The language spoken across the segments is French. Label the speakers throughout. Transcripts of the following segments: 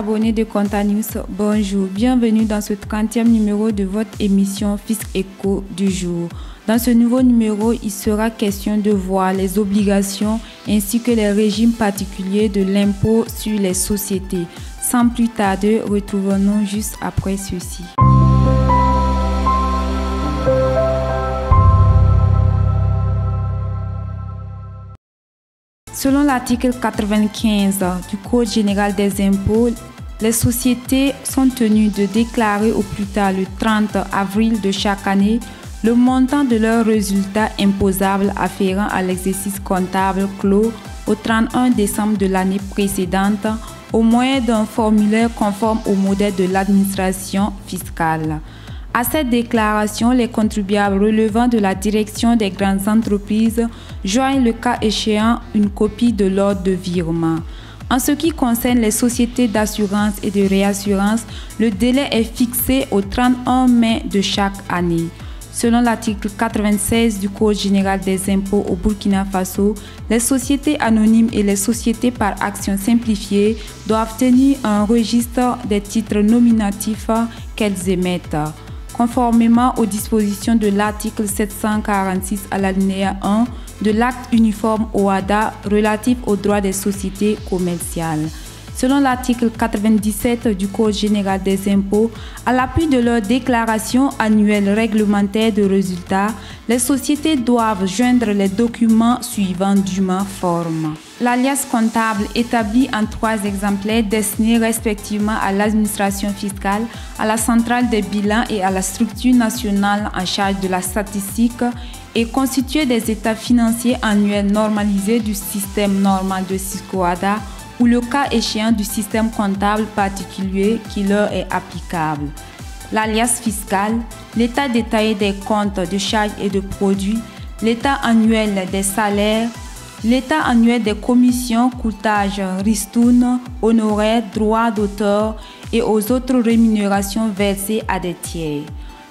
Speaker 1: abonnés de Conta News, bonjour, bienvenue dans ce 30e numéro de votre émission Fisc Éco du jour. Dans ce nouveau numéro, il sera question de voir les obligations ainsi que les régimes particuliers de l'impôt sur les sociétés. Sans plus tarder, retrouvons-nous juste après ceci. Selon l'article 95 du Code général des impôts, les sociétés sont tenues de déclarer au plus tard le 30 avril de chaque année le montant de leurs résultats imposables afférents à l'exercice comptable clos au 31 décembre de l'année précédente au moyen d'un formulaire conforme au modèle de l'administration fiscale. À cette déclaration, les contribuables relevant de la direction des grandes entreprises joignent le cas échéant une copie de l'ordre de virement. En ce qui concerne les sociétés d'assurance et de réassurance, le délai est fixé au 31 mai de chaque année. Selon l'article 96 du Code général des impôts au Burkina Faso, les sociétés anonymes et les sociétés par action simplifiée doivent tenir un registre des titres nominatifs qu'elles émettent. Conformément aux dispositions de l'article 746 à l'alinéa 1 de l'acte uniforme OHADA relatif aux droits des sociétés commerciales. Selon l'article 97 du Code général des impôts, à l'appui de leur déclaration annuelle réglementaire de résultats, les sociétés doivent joindre les documents suivants dûment forme. L'alias comptable établi en 3 exemplaires destinés respectivement à l'administration fiscale, à la centrale des bilans et à la structure nationale en charge de la statistique est constitué des états financiers annuels normalisés du système normal de SISCO-OHADA ou le cas échéant du système comptable particulier qui leur est applicable. L'alias fiscal, l'état détaillé des comptes de charges et de produits, l'état annuel des salaires, l'état annuel des commissions, coûtages, ristournes, honoraires, droits d'auteur et aux autres rémunérations versées à des tiers.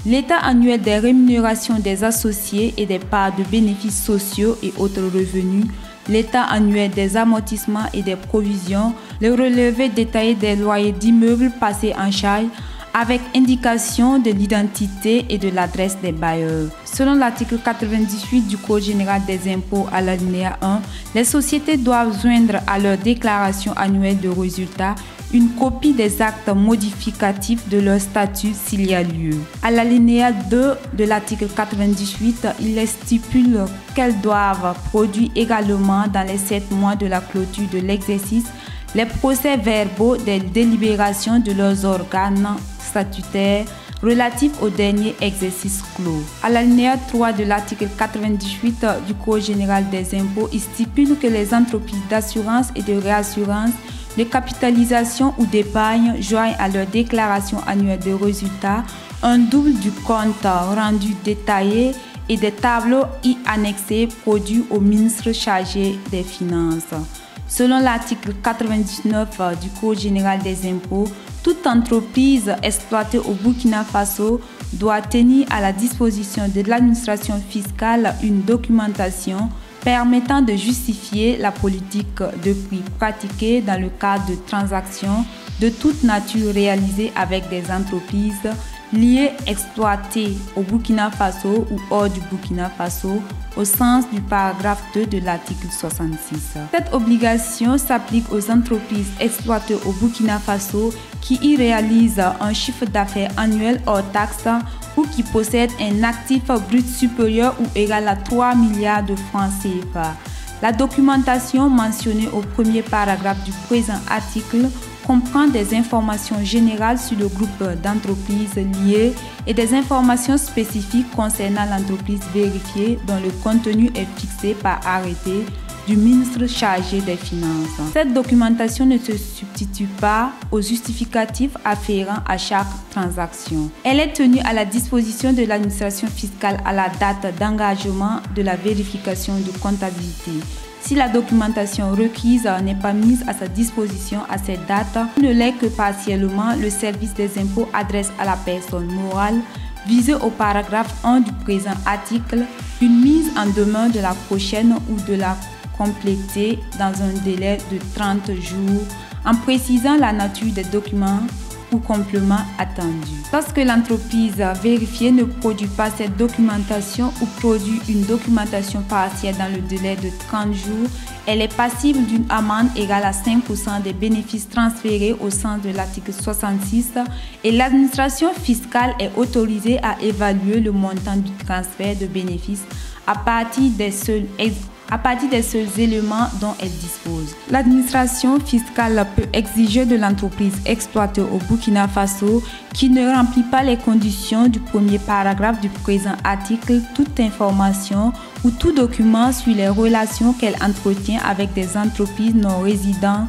Speaker 1: L'état annuel des rémunérations des associés et des parts de bénéfices sociaux et autres revenus, l'état annuel des amortissements et des provisions, le relevé détaillé des loyers d'immeubles passés en charge avec indication de l'identité et de l'adresse des bailleurs. Selon l'article 98 du Code général des impôts à l'alinéa 1, les sociétés doivent joindre à leur déclaration annuelle de résultats une copie des actes modificatifs de leur statut s'il y a lieu. À l'alinéa 2 de l'article 98, il les stipule qu'elles doivent produire également dans les 7 mois de la clôture de l'exercice les procès-verbaux des délibérations de leurs organes statutaires relatifs au dernier exercice clos. À l'alinéa 3 de l'article 98 du Code général des impôts, il stipule que les entreprises d'assurance et de réassurance, de capitalisation ou d'épargne joignent à leur déclaration annuelle de résultats un double du compte rendu détaillé et des tableaux y annexés produits au ministre chargé des Finances. Selon l'article 99 du Code général des impôts, toute entreprise exploitée au Burkina Faso doit tenir à la disposition de l'administration fiscale une documentation permettant de justifier la politique de prix pratiquée dans le cadre de transactions de toute nature réalisées avec des entreprises liées exploitées au Burkina Faso ou hors du Burkina Faso au sens du paragraphe 2 de l'article 66. Cette obligation s'applique aux entreprises exploitées au Burkina Faso qui y réalisent un chiffre d'affaires annuel hors taxe ou qui possèdent un actif brut supérieur ou égal à 3 milliards de francs CFA. La documentation mentionnée au premier paragraphe du présent article comprend des informations générales sur le groupe d'entreprises liées et des informations spécifiques concernant l'entreprise vérifiée dont le contenu est fixé par arrêté du ministre chargé des Finances. Cette documentation ne se substitue pas aux justificatifs afférents à chaque transaction. Elle est tenue à la disposition de l'administration fiscale à la date d'engagement de la vérification de comptabilité. Si la documentation requise n'est pas mise à sa disposition à cette date, ne l'est que partiellement, le service des impôts adresse à la personne morale visée au paragraphe 1 du présent article une mise en demeure de la prochaine ou de la compléter dans un délai de 30 jours en précisant la nature des documents ou compléments attendus. Lorsque l'entreprise vérifiée ne produit pas cette documentation ou produit une documentation partielle dans le délai de 30 jours, elle est passible d'une amende égale à 5% des bénéfices transférés au sens de l'article 66 et l'administration fiscale est autorisée à évaluer le montant du transfert de bénéfices à partir des seuls éléments dont elle dispose. L'administration fiscale peut exiger de l'entreprise exploitée au Burkina Faso qui ne remplit pas les conditions du premier paragraphe du présent article toute information ou tout document sur les relations qu'elle entretient avec des entreprises non résidentes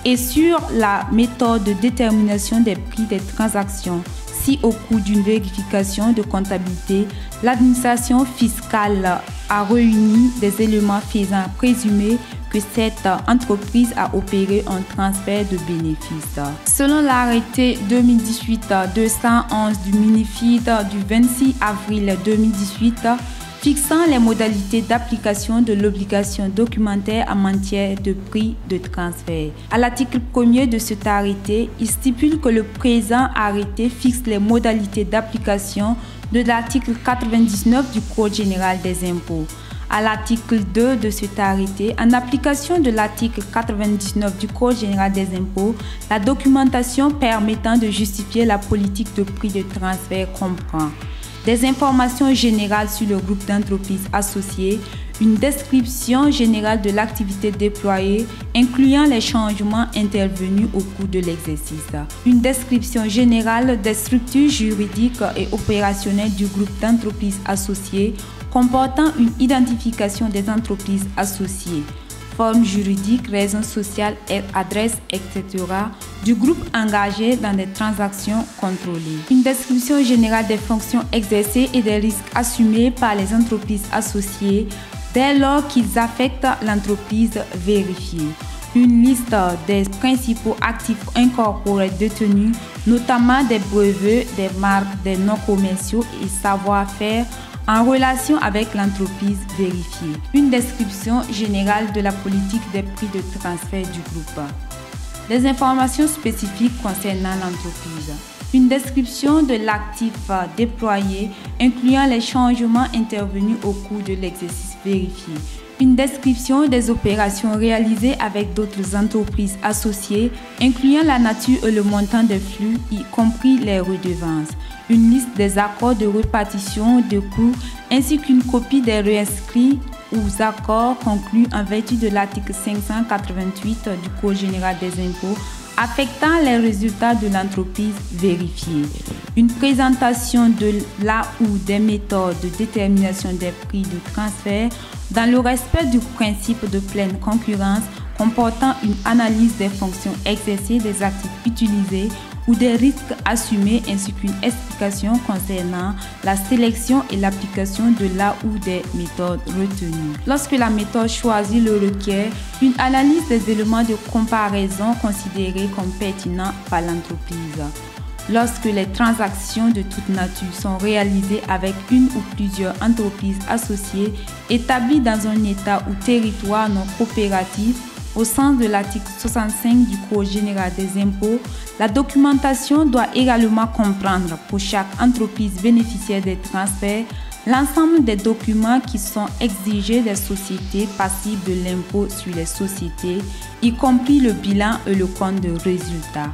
Speaker 1: et sur la méthode de détermination des prix des transactions. Si au cours d'une vérification de comptabilité, l'administration fiscale a réuni des éléments faisant présumer que cette entreprise a opéré un transfert de bénéfices. Selon l'arrêté 2018-211 du MINIFID du 26 avril 2018, fixant les modalités d'application de l'obligation documentaire en matière de prix de transfert. À l'article 1er de cet arrêté, il stipule que le présent arrêté fixe les modalités d'application de l'article 99 du Code général des impôts. À l'article 2 de cet arrêté, en application de l'article 99 du Code général des impôts, la documentation permettant de justifier la politique de prix de transfert comprend des informations générales sur le groupe d'entreprises associées, une description générale de l'activité déployée, incluant les changements intervenus au cours de l'exercice, une description générale des structures juridiques et opérationnelles du groupe d'entreprises associées, comportant une identification des entreprises associées, forme juridique, raison sociale, adresse, etc. du groupe engagé dans des transactions contrôlées. Une description générale des fonctions exercées et des risques assumés par les entreprises associées dès lors qu'ils affectent l'entreprise vérifiée. Une liste des principaux actifs incorporels détenus, notamment des brevets, des marques, des noms commerciaux et savoir-faire en relation avec l'entreprise vérifiée. Une description générale de la politique des prix de transfert du groupe. Des informations spécifiques concernant l'entreprise. Une description de l'actif déployé, incluant les changements intervenus au cours de l'exercice vérifié. Une description des opérations réalisées avec d'autres entreprises associées, incluant la nature et le montant des flux, y compris les redevances. Une liste des accords de répartition de coûts ainsi qu'une copie des réinscrits ou accords conclus en vertu de l'article 588 du Code général des impôts affectant les résultats de l'entreprise vérifiée. Une présentation de la ou des méthodes de détermination des prix de transfert dans le respect du principe de pleine concurrence comportant une analyse des fonctions exercées, des actifs utilisés ou des risques assumés ainsi qu'une explication concernant la sélection et l'application de la ou des méthodes retenues. Lorsque la méthode choisie le requiert, une analyse des éléments de comparaison considérés comme pertinents par l'entreprise. Lorsque les transactions de toute nature sont réalisées avec une ou plusieurs entreprises associées établies dans un État ou territoire non coopératif, au sens de l'article 65 du Code général des impôts, la documentation doit également comprendre pour chaque entreprise bénéficiaire des transferts l'ensemble des documents qui sont exigés des sociétés passibles de l'impôt sur les sociétés, y compris le bilan et le compte de résultat.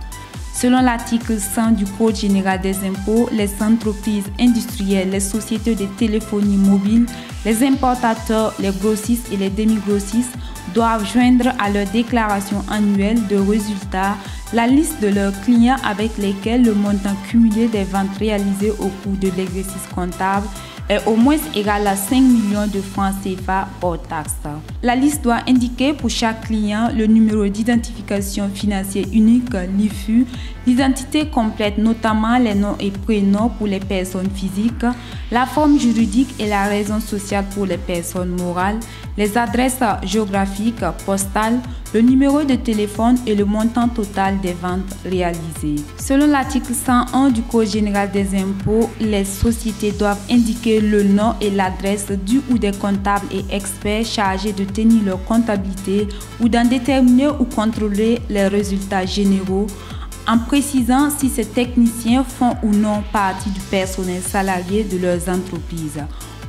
Speaker 1: Selon l'article 100 du Code général des impôts, les entreprises industrielles, les sociétés de téléphonie mobile, les importateurs, les grossistes et les demi-grossistes doivent joindre à leur déclaration annuelle de résultats la liste de leurs clients avec lesquels le montant cumulé des ventes réalisées au cours de l'exercice comptable est au moins égal à 5 millions de francs CFA hors taxe. La liste doit indiquer pour chaque client le numéro d'identification financière unique, l'IFU, l'identité complète, notamment les noms et prénoms pour les personnes physiques, la forme juridique et la raison sociale pour les personnes morales, les adresses géographiques, postales, le numéro de téléphone et le montant total des ventes réalisées. Selon l'article 101 du Code général des impôts, les sociétés doivent indiquer le nom et l'adresse du ou des comptables et experts chargés de tenir leur comptabilité ou d'en déterminer ou contrôler les résultats généraux, en précisant si ces techniciens font ou non partie du personnel salarié de leurs entreprises.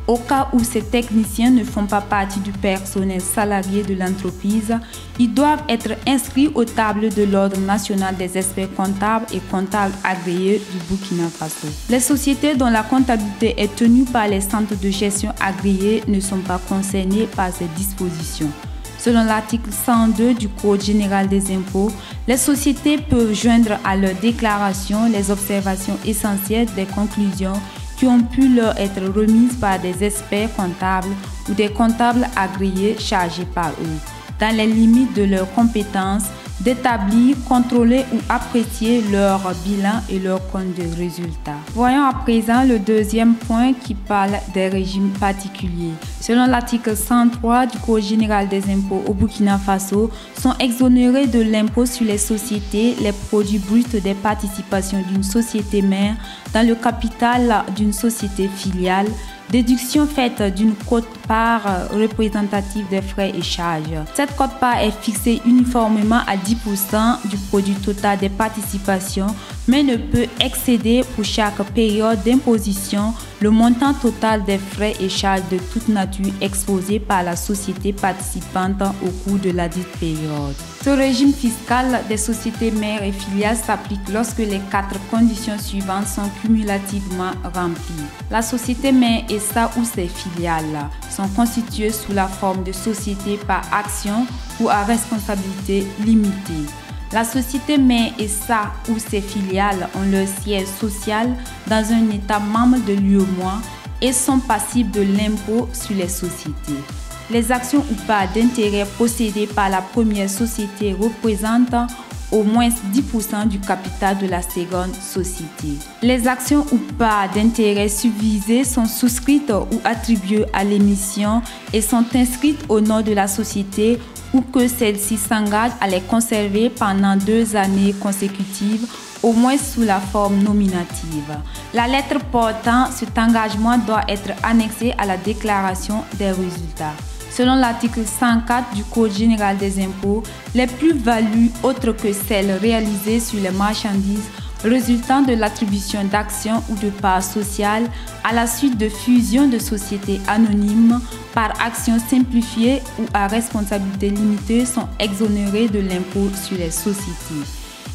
Speaker 1: Au cas où ces techniciens ne font pas partie du personnel salarié de l'entreprise, ils doivent être inscrits aux tables de l'Ordre national des experts comptables et comptables agréés du Burkina Faso. Les sociétés dont la comptabilité est tenue par les centres de gestion agréés ne sont pas concernées par ces dispositions. Selon l'article 102 du Code général des impôts, les sociétés peuvent joindre à leur déclaration les observations essentielles des conclusions qui ont pu leur être remises par des experts comptables ou des comptables agréés chargés par eux, dans les limites de leurs compétences, d'établir, contrôler ou apprécier leur bilan et leur compte de résultats. Voyons à présent le deuxième point qui parle des régimes particuliers. Selon l'article 103 du Code général des impôts au Burkina Faso, sont exonérés de l'impôt sur les sociétés les produits bruts des participations d'une société mère dans le capital d'une société filiale, déduction faite d'une quote-part représentative des frais et charges. Cette quote-part est fixée uniformément à 10% du produit total des participations, mais ne peut excéder pour chaque période d'imposition le montant total des frais et charges de toute nature exposés par la société participante au cours de la dite période. Ce régime fiscal des sociétés mères et filiales s'applique lorsque les 4 conditions suivantes sont cumulativement remplies. La société mère et sa ou ses filiales sont constituées sous la forme de sociétés par action ou à responsabilité limitée. La société mère et sa ou ses filiales ont leur siège social dans un État membre de l'UEMOA et sont passibles de l'impôt sur les sociétés. Les actions ou parts d'intérêt possédées par la première société représentent au moins 10% du capital de la seconde société. Les actions ou parts d'intérêt subvisées sont souscrites ou attribuées à l'émission et sont inscrites au nom de la société ou que celle-ci s'engage à les conserver pendant 2 années consécutives, au moins sous la forme nominative. La lettre portant cet engagement doit être annexée à la déclaration des résultats. Selon l'article 104 du Code général des impôts, les plus-values autres que celles réalisées sur les marchandises résultant de l'attribution d'actions ou de parts sociales à la suite de fusion de sociétés anonymes par action simplifiée ou à responsabilité limitée sont exonérées de l'impôt sur les sociétés.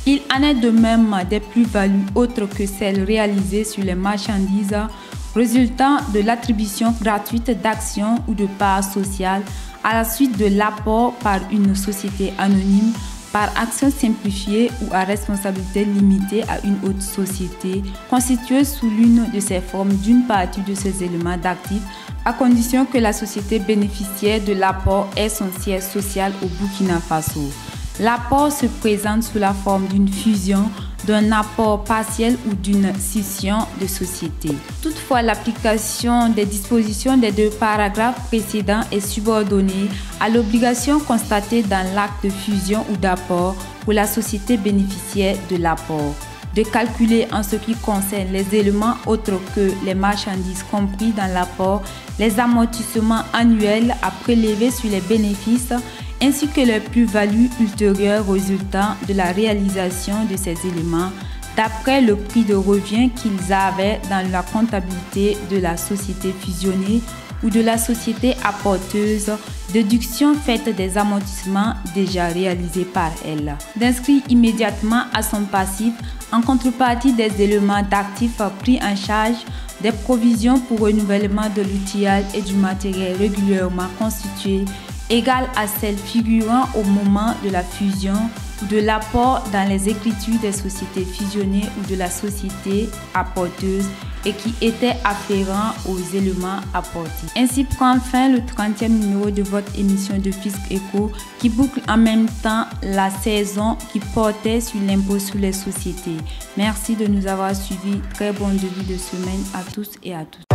Speaker 1: Il en est de même des plus-values autres que celles réalisées sur les marchandises résultant de l'attribution gratuite d'actions ou de parts sociales à la suite de l'apport par une société anonyme par action simplifiée ou à responsabilité limitée à une autre société constituée sous l'une de ces formes d'une partie de ces éléments d'actifs à condition que la société bénéficiaire de l'apport ait son siège social au Burkina Faso. L'apport se présente sous la forme d'une fusion, d'un apport partiel ou d'une scission de société. Toutefois, l'application des dispositions des 2 paragraphes précédents est subordonnée à l'obligation constatée dans l'acte de fusion ou d'apport pour la société bénéficiaire de l'apport de calculer en ce qui concerne les éléments autres que les marchandises compris dans l'apport, les amortissements annuels à prélever sur les bénéfices ainsi que les plus-values ultérieures résultant de la réalisation de ces éléments d'après le prix de revient qu'ils avaient dans la comptabilité de la société fusionnée ou de la société apporteuse, déduction faite des amortissements déjà réalisés par elle, d'inscrire immédiatement à son passif en contrepartie des éléments d'actifs pris en charge des provisions pour renouvellement de l'outillage et du matériel régulièrement constitué égale à celle figurant au moment de la fusion ou de l'apport dans les écritures des sociétés fusionnées ou de la société apporteuse et qui étaient afférents aux éléments apportés. Ainsi prend fin le 30e numéro de votre émission de Fisc Eco qui boucle en même temps la saison qui portait sur l'impôt sur les sociétés. Merci de nous avoir suivis. Très bon début de semaine à tous et à toutes.